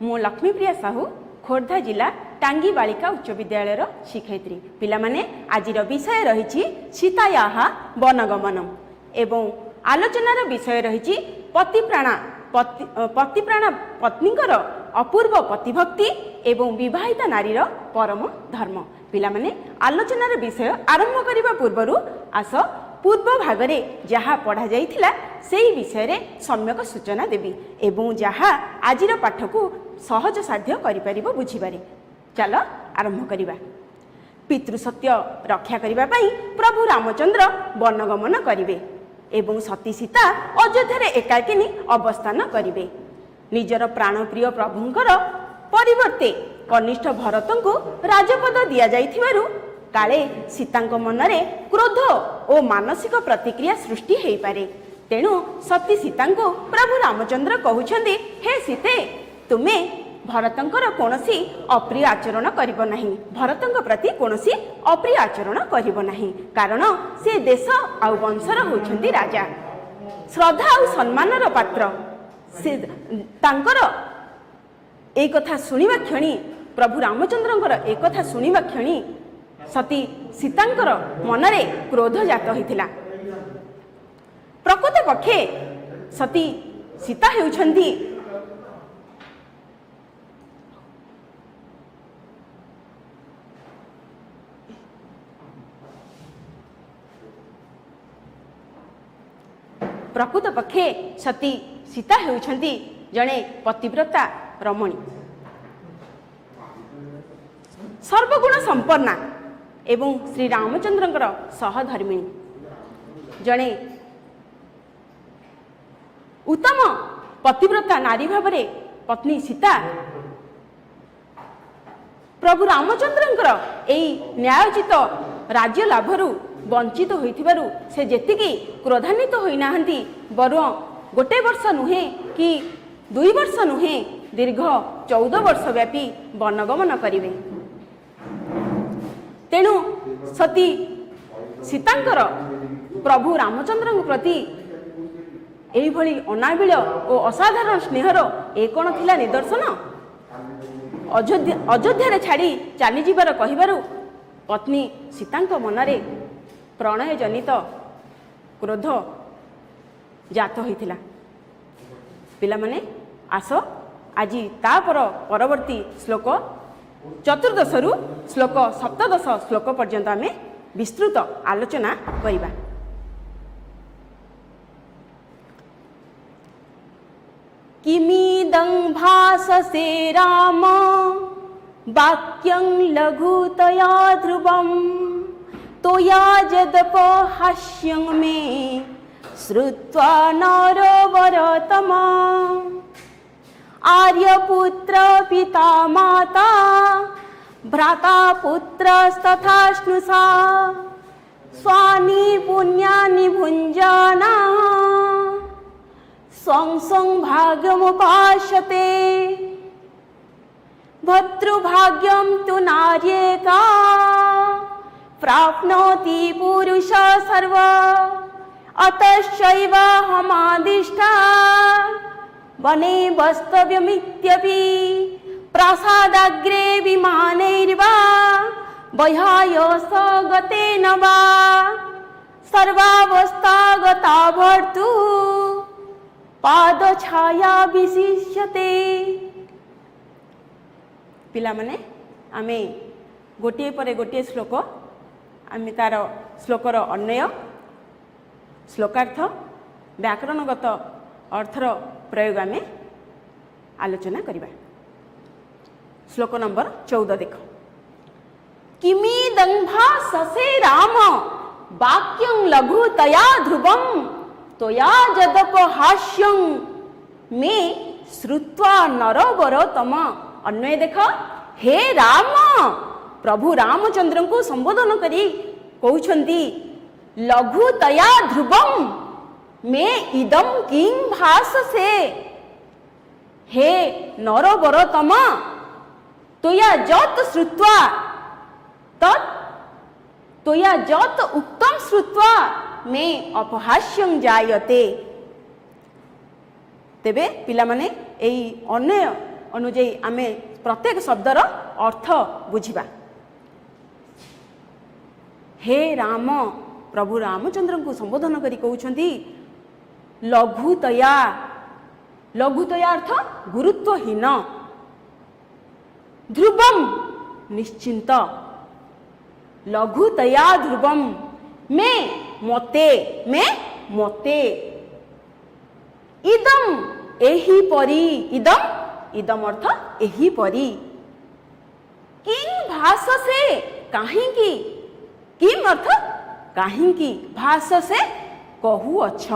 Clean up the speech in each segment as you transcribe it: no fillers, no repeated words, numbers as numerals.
मु लक्ष्मीप्रिया साहू खोर्धा जिला टांगी बालिका उच्च विद्यालय शिक्षयित्री। पिलामाने आजिर विषय रही सीताया वनगमनम एवं आलोचनार विषय रही पतिप्राणा पत्नीकर अपूर्व पतिभक्ति एवं विवाहिता नारीर परम धर्म। पिलामाने आलोचनार विषय आरंभ करने पूर्व आस पूर्व भागरे जहाँ पढ़ा जाइथिला सेही विषय रे सम्यक सूचना देवी एवं जहाँ आजिर पाठ को सहज साध्य करिपारिबो बुझिबारे। चलो आरंभ करिबा। पितृसत्य रक्षा करिबा पई प्रभु रामचंद्र वनगमन करिवे एवं सती सीता अयोध्या एकाकिनी अवस्थान करिवे। निजर प्राणप्रिय प्रभुंकर परिवर्ते कनिष्ठ भरत को राजपद दिया जाइथिबारु काले सीतांक मनरे क्रोध और मानसिक प्रतिक्रिया सृष्टि हेई पारे। तेणु सती सीता को प्रभु रामचंद्र कहउछन्ति, हे सीते तुमे भरतंकर कोनसी अप्रिय आचरण करिबो नाही, भरतंक प्रति कोनसी अप्रिय आचरण करिबो नाही, कारण से देश आ वंशर होछन्ति राजा, श्रद्धा और सम्मानर पात्र। से तांकर ए कथा सुनिबा क्षणी प्रभु रामचंद्रंकर ए कथा सुनिबा क्षणी सती सीतांकर मनरे क्रोध जात होइथिला। प्रकृत पक्षे सती सीता हेउछन्ति प्रकृत पक्षे सती सीता हेउछन्ति जणे पतिव्रता रमणी, सर्वगुण संपन्ना एवं श्री रामचंद्रंकर सहधर्मिणी, जणे उत्तम पतिव्रता नारी भावरे पत्नी सीता प्रभु रामचंद्रंकर एई न्यायोचित राज्य लाभरू वंचित होइथिबारु से जेतिकी क्रोधान्वित होई नाहंती, बरु गोटे वर्ष नुहे कि 2 वर्ष नुहे दीर्घ 14 वर्ष व्यापी वनगमन करिवे। तेणु सती सीतांकर प्रभु रामचंद्र प्रति एई भली अनाबिल और असाधारण स्नेहर ए कोन थिला निदर्शन। अयोध्या छाड़ी चली जीवार कहिबारु पत्नी सीतांक मनरे प्रणय जनित क्रोध जात होइथिला। पिलामाने आस आज तापर परवर्ती श्लोक 14 रु श्लोक 17 श्लोक पर्यंत आमे विस्तृत आलोचना करिबा। किमिदं भाससे राम वाक्यं लघुतया ध्रुवं तोया यदपहास्यं मे श्रुत्वा नरवरतम। आर्यपुत्र पिता माता भ्राता पुत्रस्तथा स्नुषा स्वानि पुण्यानि भुञ्जाना स्वं स्वं भाग्यमुपाश्यते। भर्तृभाग्यं तु नार्येका प्राप्नोति पुरुष सर्व अतश्चैव हमादिष्टा वने वस्तव्यमित्यपि प्रासादाग्रे विमानैर्वा बह्यायस गतेन वा सर्वावस्थागता भर्तु पादछाया विशिष्यते। पिलामाने आमे गोटे परे गोटे श्लोक आमे तार श्लोकर अन्वय श्लोकार्थ व्याकरणगत अर्थर प्रयोग आमे आलोचना करिबा। श्लोक नंबर 14 देख। किमिदं भाससे राम वाक्यं लघुतया ध्रुवं तोया यदपहास्यं मे श्रुत्वा नरवरतम। अन्वय देख, हे राम प्रभु रामचंद्र को संबोधन करी कहउछन्ति लघुतया ध्रुवं मे इदं किं भाससे। हे नरवरतम तोया यत् श्रुत्वा तत् तोया यत् उक्तं श्रुत्वा मे अपहास्यं जायते। तेबे पिला माने एई अन्वय अनुଯାयी आमे प्रत्येक शब्दर अर्थ बुझिबा। हे राम, प्रभु रामचंद्र को संबोधन करी कहउछंती लघुतया। लघुतया अर्थ गुरुत्वहीन, ध्रुवम निश्चिंत, लघुतया ध्रुवम मैं मते, मैं मते, इदम एही परी, इदम इदम अर्थ एही परी, किं भाष से काहीं की, किम अर्थ काहीं की, भाष से कहू अछ,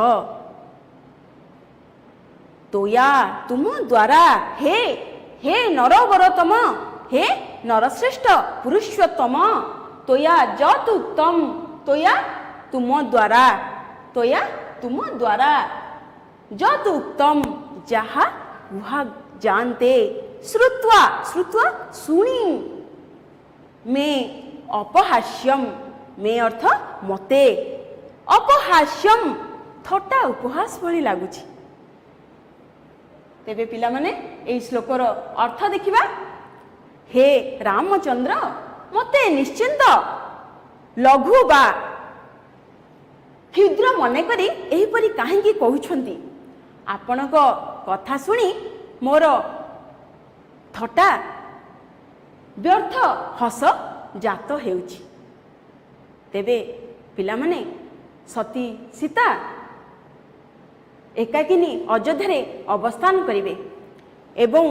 तोया तुम द्वारा, हे हे नरवरतम, हे नरश्रेष्ठ पुरुषोत्तम, तोया जत उत्तम, तोया तुम द्वारा, तोया तुम द्वारा जत उत्तम, जहा वह जानते, श्रुत्वा श्रुत्वा सुनी, मैं अपहास्यम, मैं अर्थ मते, अपहास्यम थट्टा उपहास भली लागुछि। तेबे पिला माने एई श्लोकर अर्थ देखिबा। हे रामचंद्र, मते निश्चिंत लघु बा क्षुद्र मने करी एहीपरि काहेकि कहउछंती? आपणक कथा शुणी मोर थट्टा व्यर्थ हस जात हेउछि। तेबे पिला माने सती सीता एकाकिनी अयोध्या अवस्थान करिवे एवं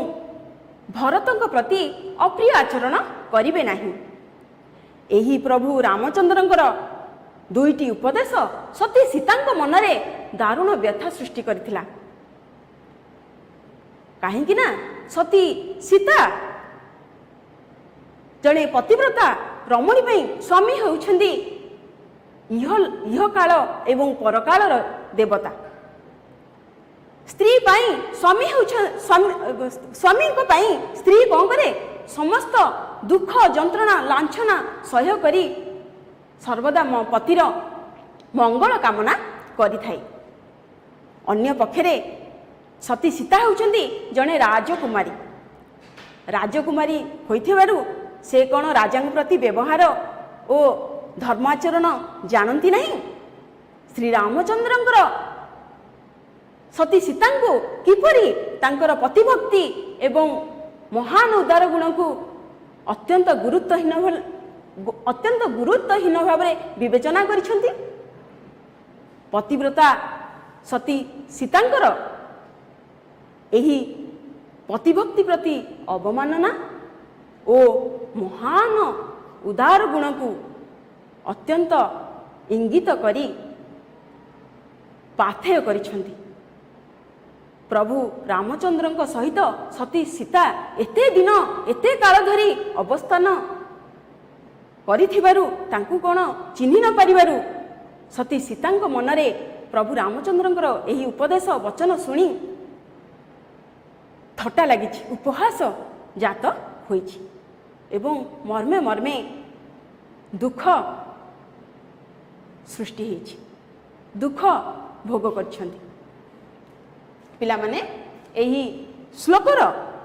भरतଙ୍କ प्रति अप्रिय आचरण करिवे नाही। एही प्रभु रामचंद्रଙ୍କର दुईटी उपदेश सती सीताଙ୍କ मनरे दारुण व्यथा सृष्टि करथिला। काहेकि ना सती सीता जड़े पतिव्रता रमणी पई स्वामी होउछंदी इह काल एवं परकालर देवता। स्त्री पाई स्वामी स्वामी को पाई स्त्री कौन करे? समस्त दुख जंत्रणा लांछना सह्य करी सर्वदा पतिर मंगल कामना करि थाई। अन्य पक्षरे सती सीता होउछंदी जने राजकुमारी। राजकुमारी होइथिबारु से कौन राजा प्रति व्यवहार ओ धर्माचरण जानती नहीं। श्री रामचंद्रंकर सती सीता को किपरि तांकर पतिभक्ति एवं महान उदार गुण को अत्यंत गुरुत्वहीन भाव विवेचना करिसेंती। पतिव्रता सती सीतांकर एही पतिभक्ति प्रति अवमानना ओ महान उदार गुण को अत्यंत इंगित करी पाथेय करिसेंती। प्रभु रामचंद्र सहित सती सीता एते दिन एते काल धरी अवस्थान करिथिबारु तांकु कोन चिन्हि न पारिबारु सती सीतांक मनरे प्रभु रामचंद्रंकर एही उपदेश वचन सुनी थट्टा लागिछि, उपहास जात होइछि एवं मर्मे मर्मे दुख सृष्टि होइछि, दुख भोग करछन्ति। पिला माने एही श्लोकर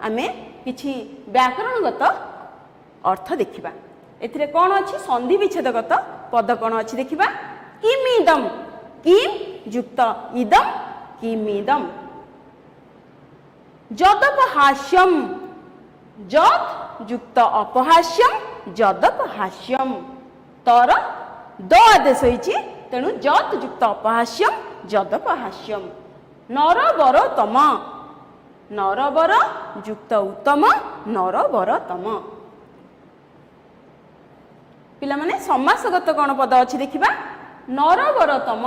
आमे किछि व्याकरणगत अर्थ देखिबा। एथिरे कोन अछि? संधि विच्छेदगत पद कोन अछि देखिबा। किमिदम, किम युक्त इदम, किमिदम। जदपहास्यम, जद युक्त अपहास्यम, जदपहास्यम। तर द आदेश होइछि, तेणु जद युक्त अपहास्यम, जदपहास्यम। नरवरतम, नरवर युक्त उत्तम, नरवरतम। पिला माने समासगत कोन पद अछि देखिबा। नरवरतम,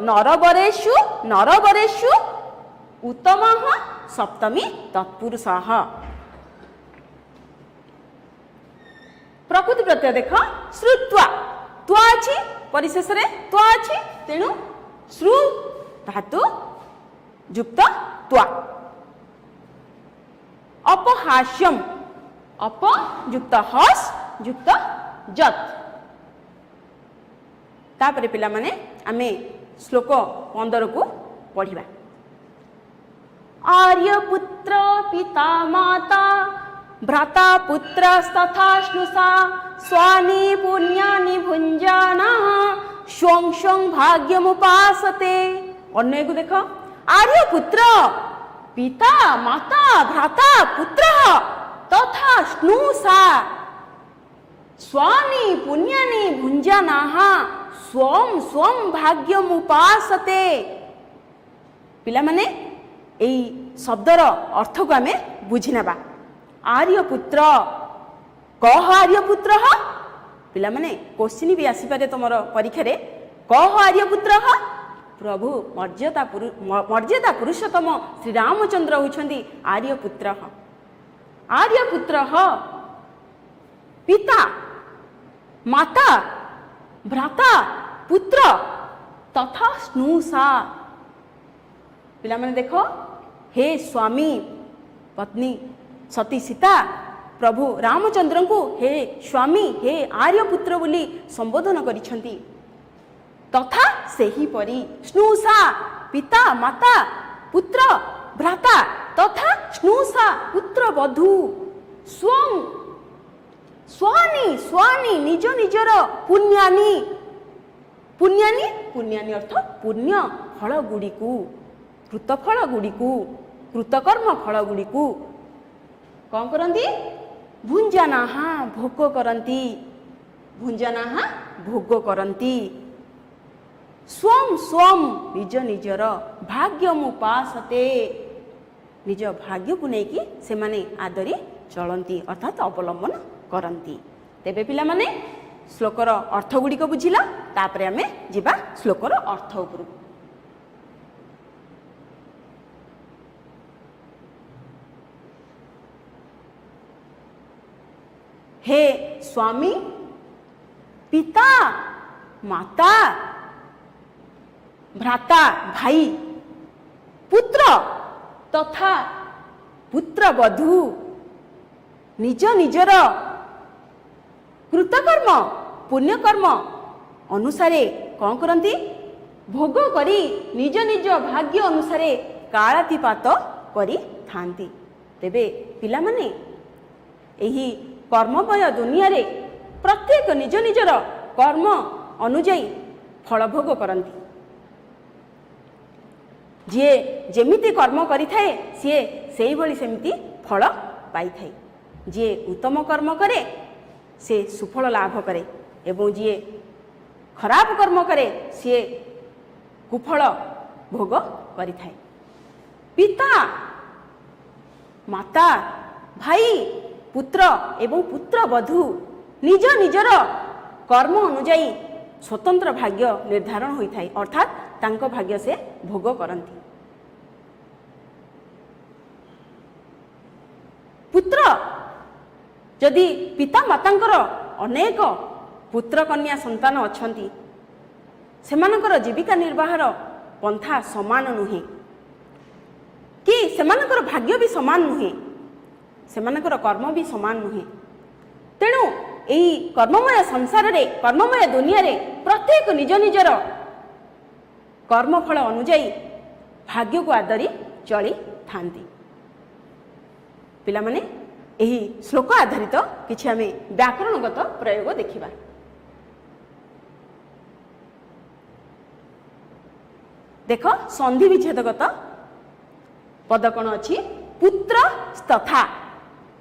नरवरेषु, नरवरेषु उत्तमः सप्तमी तत्पुरुषः। प्रकृति प्रत्यय देख, श्रुत्वा त्वा अछि परिशेष रे त्वा अछि, तेणु श्रु धातु युक्त त्वा। अपहास्यम, अप युक्त हस युक्त जत। तापरे पिला माने आमे श्लोक 15 को पढ़िबा। आर्यपुत्र पिता माता भ्राता पुत्रस्तथा स्नुषा स्वानि पुण्यानि भुञ्जाना स्वं स्वं भाग्यमुपासते। अन्य को देखो, आर्यपुत्र पिता माता भ्राता पुत्र तथा स्नुषा स्वानि पुण्यानि भुञ्जाना स्वं स्वं भाग्यमुपासते। पिला माने एई शब्दर अर्थ को आमे बुझी नेबा। आर्यपुत्र कह आर्यपुत्र पिला माने क्वेश्चन भी आसी पारे तुमर परीक्षा रे। कह आर्यपुत्र प्रभु मर्यादा पुरुषोत्तम श्री रामचंद्र होइछन्ति आर्यपुत्र। आर्यपुत्र पिता माता भ्राता पुत्र तथा स्नुषा। पिला माने देखो, हे स्वामी पत्नी सती सीता प्रभु रामचंद्र को हे स्वामी हे आर्यपुत्र बोली संबोधन करिछन्ति। तथा सेही परी स्नुषा पिता माता पुत्र भ्राता तथा स्नुषा पुत्र बधू स्वं स्वानि स्वानि निज निजर पुण्यानि पुण्यानि पुण्यानि अर्थ पुण्य फल गुड़िकु कृत फल गुड़िकु कृतकर्म फल गुड़िकु कौन करती भुंजाना भोग करती भुंजाना भोग करती स्वं स्वं निज निजर भाग्यमुपासते। निज भाग्य को लेकिन से माने आदरी चलती अर्थात अवलंबन करती। तेबे पिला माने श्लोकर अर्थ गुड़िक बुझिला, तापरे आमे जिबा श्लोकर अर्थ उपरु। हे स्वामी पिता माता भ्राता भाई पुत्र तथा पुत्र बधू निज निजर कृतकर्म पुण्यकर्म अनुसारे कौन करती भोग करी निज निज भाग्य अनुसारे कालातिपात करी थांती। तेबे पिला माने एही कर्ममय दुनिया रे प्रत्येक निज निजर कर्म अनुजाई फल भोग करती। जी जेमिति कर्म करिथाए सीए सेही भली सेमिति फल पाई थाए। जी उत्तम कर्म करे से सुफल लाभ करे एवं जी खराब कर्म करे सीए कुफल भोग करिथाए। पिता माता भाई पुत्र एवं पुत्र बधू निज निजर कर्म अनुजाई स्वतंत्र भाग्य निर्धारण होता है अर्थात तांको भाग्य से भोग करती। पुत्र जदि पिता मातांकर अनेक पुत्र कन्या संतान अछंती सेमानकर जीविका निर्वाहर पंथा समान नुहे कि सेमानकर भाग्य भी समान नुहे सेमानकर कर्म भी समान नुहे। तेणु यही कर्ममय संसार रे कर्ममय दुनिया रे प्रत्येक निज निजर कर्मफल अनुजाई भाग्य को आदरी चली थांती। पिला माने यही श्लोक आधारित किछि आमे व्याकरणगत प्रयोग देखिबा। देख संधि विच्छेदगत पद कौन अछि पुत्र तथा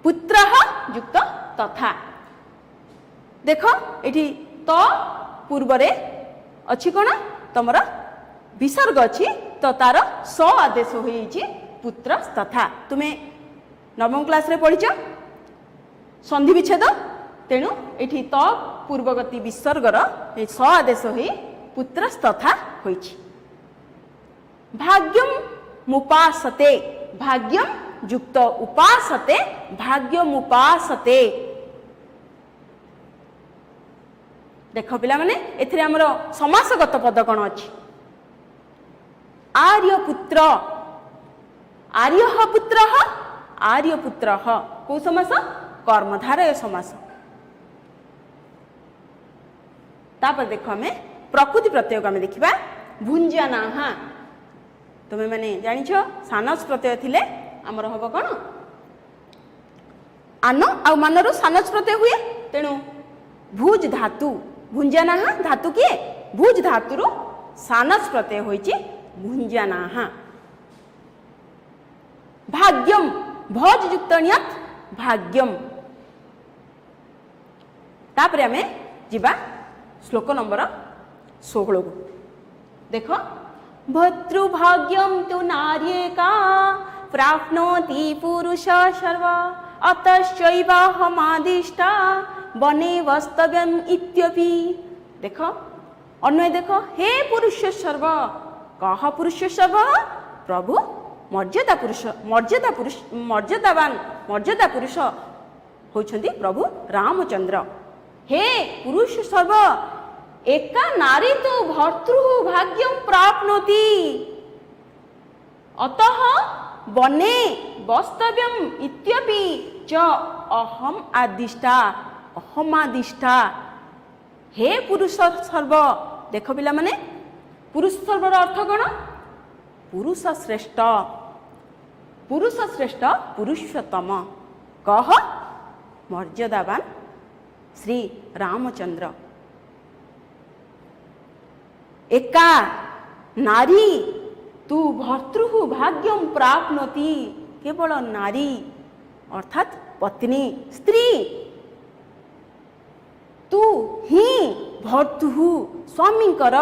पुत्र युक्त तथा। देख एठी तो पूर्व रे अछि कोन तमरा विसर्ग अछि तो तार स आदेश होईछि पुत्र तथा। तुमे नवम क्लास रे पढ़िछ संधि विच्छेद तेणु एठी तो पूर्वगति विसर्गर स आदेश होई पुत्र तथा होईछि। भाग्यम मुपासते भाग्यम युक्त उपासते भाग्यम उपासते। देख पिला माने एथिरे हमरो समासगत पद कोन अछि आर्यपुत्र आर्यः पुत्रः आर्यपुत्रः को समास कर्मधारय समास। तापर देखो हमें प्रकृति प्रत्यय को हमें देखिबा भुंजानाः तुमे मैंने जानिछ सानस प्रत्यय थिले आमर हबो कोन आन आ मनरु सानस प्रत्यय हुए तेणु भुज धातु भुंजाना धातु किए भुज धातुरु सानस प्रत्यय होइछि भुंजाना। भाग्यम भज युक्त नियत भाग्यम। तापर आमे जिबा श्लोक नंबर 16 को देख भद्रुभाग्यम तु नार्येका प्राप्नोति पुरुष सर्व अतश्चैवाहमादिष्टा वने वस्तव्यम इत्यपि। देख अन्वय देख हे पुरुष सर्व कह पुरुष सर्व प्रभु मर्यादा पुरुष मर्यादावान मर्यादा पुरुष होइछन्ति प्रभु रामचंद्र। हे पुरुष सर्व एका नारी तो भर्तृ भाग्यम प्राप्नोति अतः वने वस्तव्यम इत्यपि च अहम आदिष्टा। हे पुरुष सर्व देख पिला माने पुरुष सर्वर अर्थ कौन पुरुष श्रेष्ठ पुरुषोत्तम कह मर्यादावान श्री रामचंद्र। एका नारी तू भर्तृ भाग्यम प्राप्नोति केवल नारी अर्थात पत्नी स्त्री तू ही भर्तृ स्वामींकर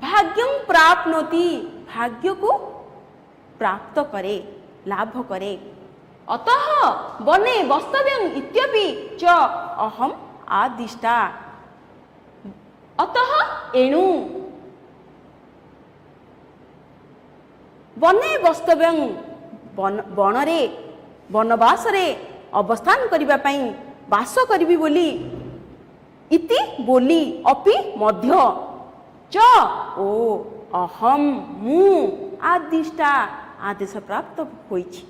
भाग्यम प्राप्नोति भाग्य को प्राप्त करे लाभ करे। अतः वने वस्तव्यम इत्यपि च अहम आदिष्टा अतः एणु वने वस्तव्यं वनरे वनवासरे अवस्थान करिबा पई वास करिबि बोली इति बोली अपि मध्य च ओ अहम मु आदिष्टा आदेश प्राप्त होइछि।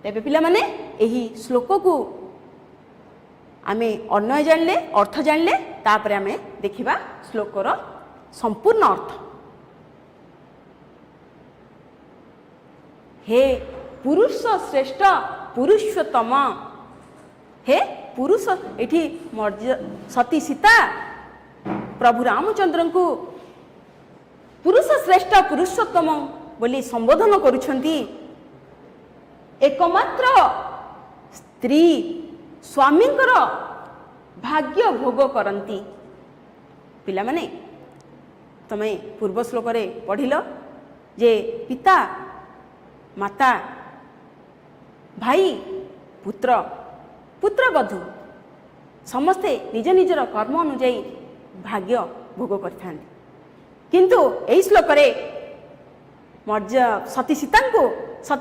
तेबे पिला माने एही श्लोक को आमे अन्वय जानले अर्थ जानले तापर आमे देखिबा श्लोकर संपूर्ण अर्थ। हे पुरुष श्रेष्ठ पुरुषोत्तम हे पुरुष एठी सती सीता प्रभु रामचंद्र को पुरुष श्रेष्ठ पुरुषोत्तम बोली संबोधन करुछंती। एकमात्र स्त्री स्वामींकर भाग्य भोग करती। पिला माने तमे पूर्व श्लोक रे पढ़िल जे पिता माता भाई पुत्र पुत्रवधू समस्ते निज निजर कर्म अनुଯାୟୀ भाग्य भोग करथाନ୍ତି। किंतु एही श्लोक रे सती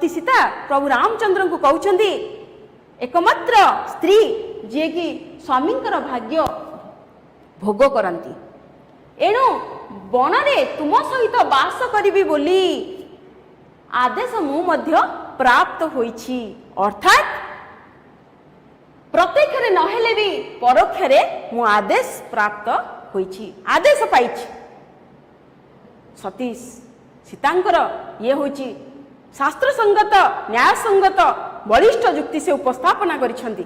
सीता प्रभु रामचंद्र को कहउछंती एकमात्र स्त्री जे कि स्वामींकर भाग्य भोग करती। एणु वनरे तुम सहित वास करिबि बोली आदेश मु मध्य प्राप्त होइछि। अर्थात प्रत्यक्ष रे नहेले भी परोक्ष रे मु आदेश प्राप्त होइछि आदेश पाइछि। सती सीतांकर ये होइछि शास्त्र संगत न्याय संगत बलिष्ठ युक्ति से उपस्थापना करिछंती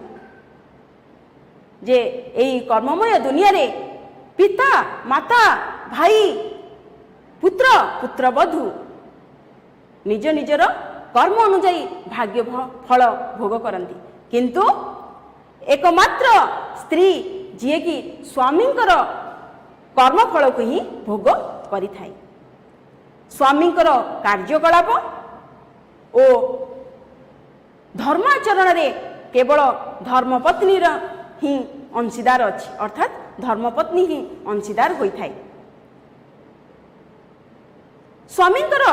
जे एई कर्ममय दुनिया रे पिता माता भाई पुत्र पुत्रवधू निज निजर कर्म अनुଯାୟୀ भाग्य फल भोग करती। किंतु एकमात्र स्त्री जी कि स्वामींकर कर्मफल को ही भोग करि थाई। स्वामींकर कार्यकलाप ओ धर्माचरण रे केवल धर्मपत्नी ही अंशीदार अछि अर्थात धर्मपत्नी ही अंशीदार होई थाई। स्वामींकर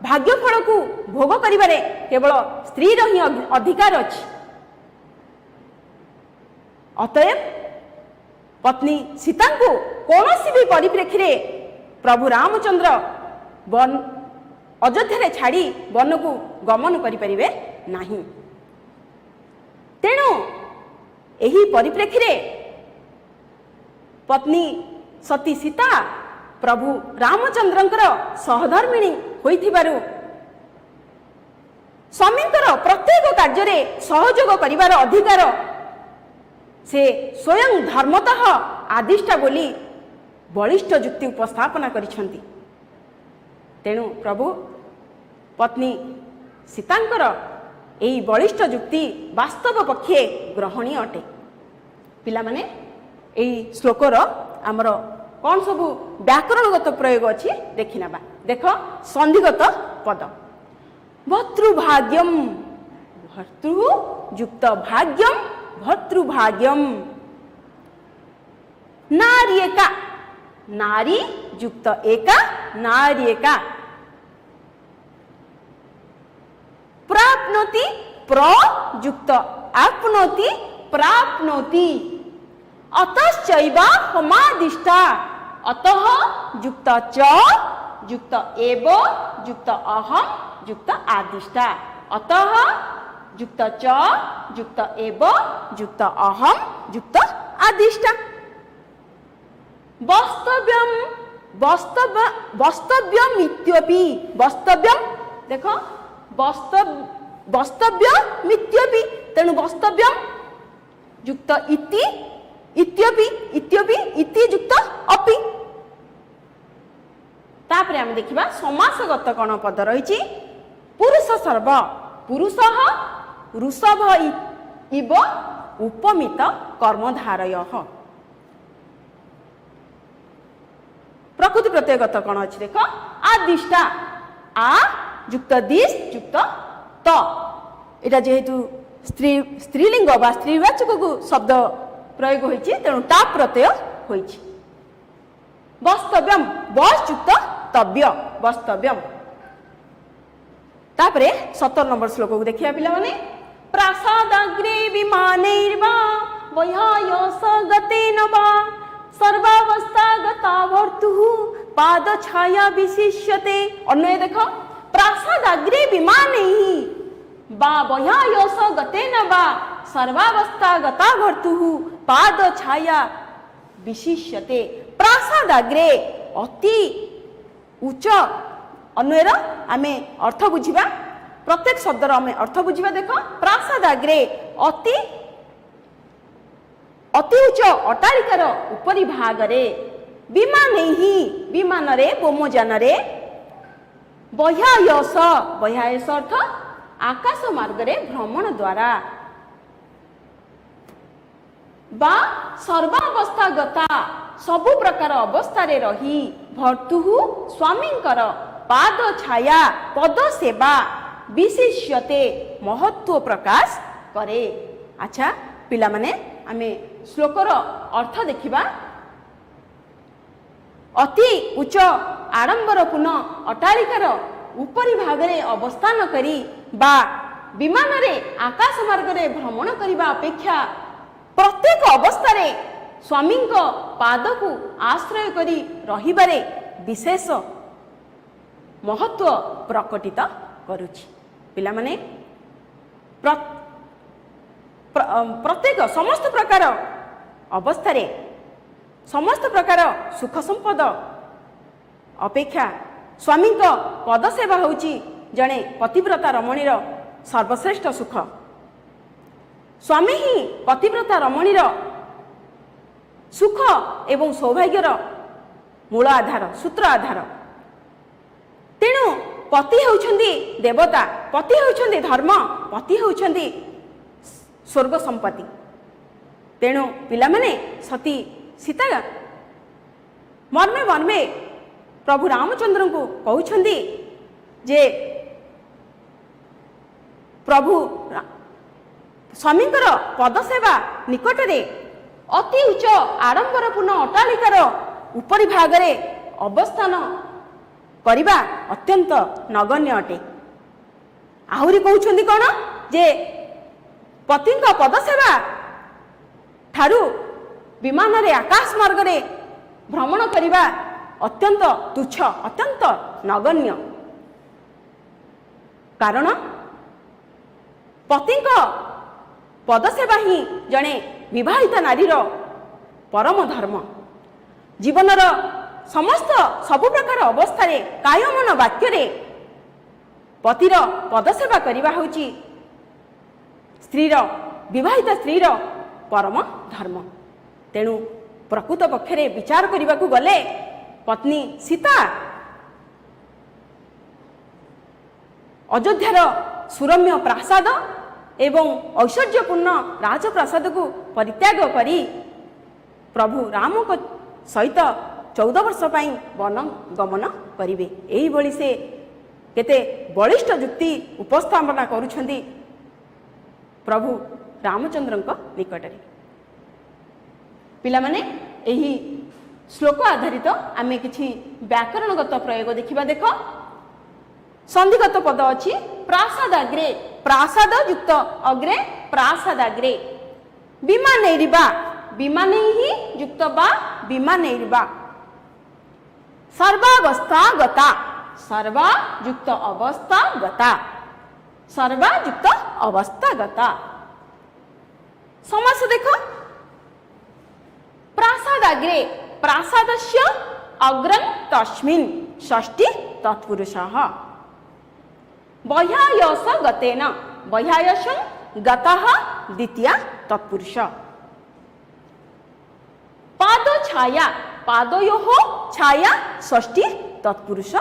भाग्यफल को भोग करिबारे केवल स्त्री ही अधिकार अछि। अतएव पत्नी सीता को कौनसी भी परिप्रेक्षी रे प्रभु रामचंद्र वन अयोध्या रे छाड़ी वन को गमन करि परिबे नाही। तेणु एही परिप्रेक्षी रे पत्नी सती सीता प्रभु रामचंद्रंकर सहधर्मिणी ହୋଇଥିବାରୁ ସ୍ୱାମୀଙ୍କର ପ୍ରତ୍ୟେକ କାର୍ଯ୍ୟରେ ସହଯୋଗ କରିବାର ଅଧିକାର ସେ ସ୍ୱୟଂ ଧର୍ମତଃ ଆଦିଷ୍ଟା ବୋଲି ବଳିଷ୍ଠ ଯୁକ୍ତି ଉପସ୍ଥାପନା କରିଛନ୍ତି। ତେଣୁ ପ୍ରଭୁ ପତ୍ନୀ ସୀତାଙ୍କର ଏହି ବଳିଷ୍ଠ ଯୁକ୍ତି ବାସ୍ତବ ପକ୍ଷେ ଗ୍ରହଣୀୟ ଅଟେ। ପିଲାମାନେ ଏହି ଶ୍ଲୋକର ଆମର କ'ଣ ସବୁ ବ୍ୟାକରଣଗତ ପ୍ରୟୋଗ ଅଛି ଦେଖିନେବା। ଦେଖ ସନ୍ଧିଗତ ପଦ ଭର୍ତ୍ତୃଭାଗ୍ୟମ୍ ଭର୍ତ୍ତୃ ଯୁକ୍ତ ଭାଗ୍ୟମ୍ ଭର୍ତ୍ତୃଭାଗ୍ୟମ୍ ନାର୍ୟେକା नारी युक्त एका नार्येका प्राप्नोति प्रयुक्त आप्नोति प्राप्नोति अतश्चैव हमादिष्टा अतः युक्त च युक्त एव युक्त अहम युक्त आदिष्टा अतः युक्त च युक्त एव युक्त अहम युक्त आदिष्टा वास्तव्यम वास्तव्यम इत्यपि वास्तव्यम देखो वास्तव्यम इत्यपि तेणु वास्तव्यम युक्त इति इत्यपि इत्यपि इति युक्त अपि तापरे हम देखिबा समासगत कोन पद रहिछि पुरुष सर्व पुरुषः ऋषभ इव उपमित कर्मधारयः प्रकृति प्रत्ययगत कौन अच्छी देख आदिष्टा आ युक्त दिश युक्त त एटा जेहेतु स्त्रीलिंग बा स्त्रीवाचक को शब्द प्रयोग होइछि तेणु ता प्रत्यय होइछि वास्तव्यम बस युक्त तव्य वास्तव्यम तापरे 17 नंबर श्लोक को देखिया पिला माने प्रासादाग्रे विमानैर्वा वह्यायस गतेन वा सर्वावस्था गता वर्तुः पाद छाया विशिष्यते अन्वय देखो प्रासादाग्रे विमानैः बा वह्यायस गतेन वा सर्वावस्था गता वर्तुः पाद छाया विशिष्यते प्रासादाग्रे अति उच्च अन्वयर आमे अर्थ बुझिबा प्रत्येक शब्दर आमे अर्थ बुझिबा देखो प्रासादाग्रे अति अति उच्च अट्टालिकार उपरि भागरे विमानैहि विमानरे बोमोजानरे बह्यायस बह्यायस अर्थ आकाश मार्गरे भ्रमण द्वारा बा सर्वावस्था गता सबु प्रकार अवस्था रे रही भर्तुः स्वामींकर पाद छाया पद सेवा विशिष्यते महत्व प्रकाश करे। अच्छा पिला माने आमे श्लोकर अर्थ देखिबा अति उच्च आडंबरपूर्ण अट्टालिकार उपरि भागरे अवस्थान करी बा विमान रे आकाश मार्ग रे भ्रमण करिबा अपेक्षा प्रत्येक अवस्था रे स्वामी पाद को आश्रय करी रहिबारे विशेष महत्व प्रकटित करुछि। पिला माने प्रत्येक समस्त प्रकार अवस्था रे समस्त प्रकार सुख संपद अपेक्षा स्वामी पद सेवा होउछि जणे पतिव्रता रमणीर सर्वश्रेष्ठ सुख। स्वामी ही पतिव्रता रमणीर सुख एवं सौभाग्यर मूल आधार सूत्र आधार। तेणु पति होउछन्ति देवता पति होउछन्ति धर्म पति होउछन्ति स्वर्ग संपत्ति। तेणु पिला माने सती सीता मर्मे मर्मे प्रभु रामचंद्र को कहउछन्ति जे प्रभु स्वामींकर पद सेवा निकट रे अति उच्च आडंबरपूर्ण अट्टालिकार उपरि भागरे अवस्थान करिबा अत्यंत नगण्य अटे। आहुरी कहउछन्ति कोन जे पतिंका पद सेवा ठारू विमान रे आकाश मार्ग रे भ्रमण करिबा अत्यंत तुच्छ अत्यंत नगण्य। कारण पतिंका पद सेवा ही जणे विवाहिता नारीर परम धर्म। जीवनर समस्त सबु प्रकार अवस्था रे काय मन वाक्य रे पतिर पदसेवा करवा होची स्त्रीर विवाहित स्त्रीर परम धर्म। तेणु प्रकृत पक्षरे विचार करने को गले पत्नी सीता अयोध्यार सुरम्य प्रासाद एवं ऐश्वर्यपूर्ण राजप्रासाद को परित्याग करी प्रभु राम को सहित 14 वर्ष पाई वन गमन करिवे। एही भली से केते बलिष्ठ युक्ति उपस्थापना करुछंती प्रभु रामचंद्रଙ୍କ निकटरे। पिलामाने एही श्लोक आधारित आमे किछि व्याकरणगत प्रयोग देखिबा। देख संधिगत पद अछि प्रासादाग्रे, प्रासाद युक्त अग्रे प्रासादाग्रे, विमानैरिवा, विमानैहि युक्त बा विमानैरिवा, सर्वावस्था गता, सर्वा युक्त अवस्था गता, सर्वा युक्त अवस्था गता। समास देख प्रासादाग्रे, प्रासादस्य अग्रं तस्मिन् षष्ठी तत्पुरुषः, बह्यायस गतेन, बह्यायसं गतः द्वितीया तत्पुरुष, पाद छाया, पादयोः छाया षष्ठी तत्पुरुष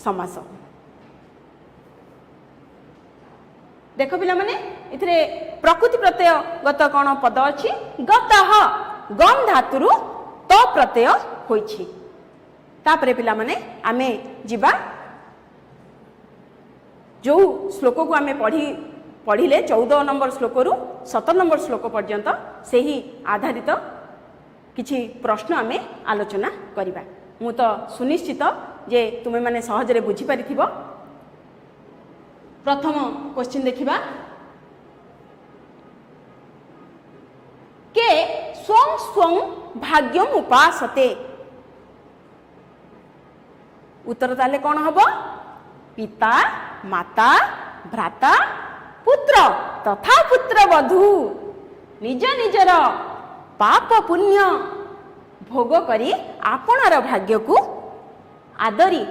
समास। देख पिला माने इथरे प्रकृति प्रत्यय गत कौन पद अछि गतः, गम धातुरु त प्रत्यय होइछि। तापरे पिला माने आमे जिबा जो श्लोक को आमे पढ़िले 14 नंबर श्लोक रु 17 नंबर श्लोक पर्यंत से ही आधारित किछि प्रश्न आमे आलोचना करिबा। मु तो सुनिश्चित जे तुमे माने सहजरे बुझी पारिथिबो। प्रथम क्वेश्चन देखिबा, के स्वं स्वं भाग्यम उपासते। उत्तर ताले कौन हबो? पिता, माता, भ्राता, पुत्र तथा पुत्र वधू निज निजर पाप पुण्य भोग करी आपणार भाग्य को आदरी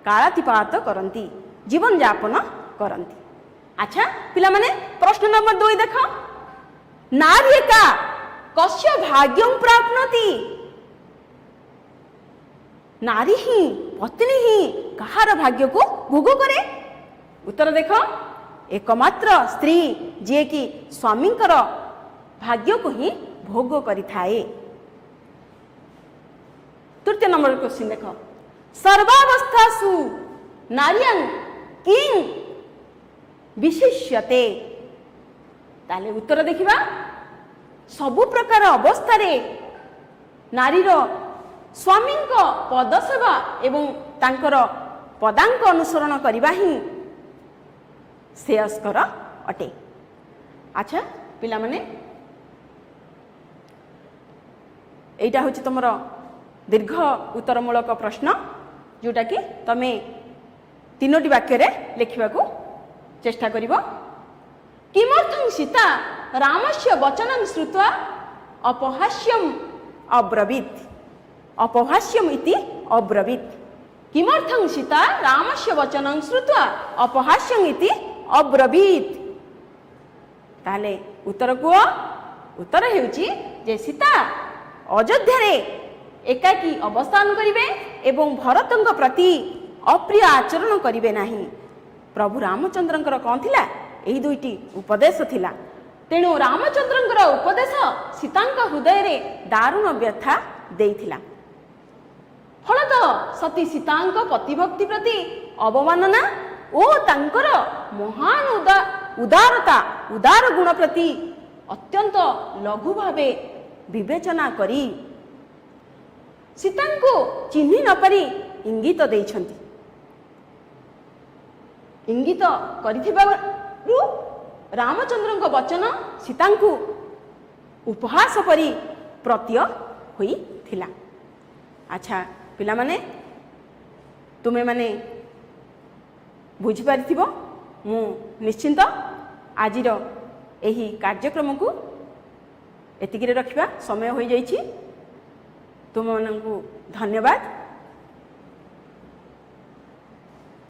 कालातिपात करती, जीवन यापन करती। अच्छा पिला माने प्रश्न नंबर 2 देख, नार्यका कस्य भाग्यं प्राप्नोति। नारी ही पत्नी ही कहार भाग्य को भोग करे। उत्तर देख, एकमात्र स्त्री जे कि स्वामींकर भाग्य को ही भोग करि थाए। तृतीय नंबर क्वेश्चन देख, सर्वावस्थासु नार्यं किं विशिष्यते। ताले उत्तर देखिबा, सबु प्रकार अवस्था रे नारीर स्वामी पदसेवा एवं तांकर पदांक अनुसरण करबा ही श्रेयस्कर अटे। अच्छा पिला माने एटा होची तुमर दीर्घ उत्तरमूलक प्रश्न जोटा कि तमे 3टी वाक्य रे लिखिबा को चेष्टा करिवो। किमर्थं सीता रामस्य वचनं श्रुत्वा अपहास्यम् अब्रवीत्। अपहास्यम् इति अब्रवीत्। किमर्थं सीता रामस्य वचनं श्रुत्वा अपहास्यम् इति अब्रवीत्। ताले उत्तर को उत्तर हेउची जे सीता अयोध्या रे एकाकी अवस्थान करिवे एवं भरतंक प्रति अप्रिय आचरण करिवे नाही। प्रभु रामचंद्रंकर कौन थिला? एही दुईटी उपदेश थिला। तेणु रामचंद्रंकर उपदेश सीतांक हृदय रे दारुण व्यथा देइथिला। फलत सती सीतांक पतिभक्ति प्रति अवमानना ओ तांकर महान उदारता उदार गुण प्रति अत्यंत लघु भावे विवेचना करी सीतांको चिन्हि न पारी इंगित देइछंती। इंगित करिथिबारु रामचंद्रंक वचन सीतांको उपहास परी प्रतीय होई थिला। अच्छा पिला माने तुमे माने बुझी पारिथिबो। मु निश्चिंत आजिर एही कार्यक्रम को एतिकिरे रखिबा। समय होई जाइछि। तुम मानकु धन्यवाद।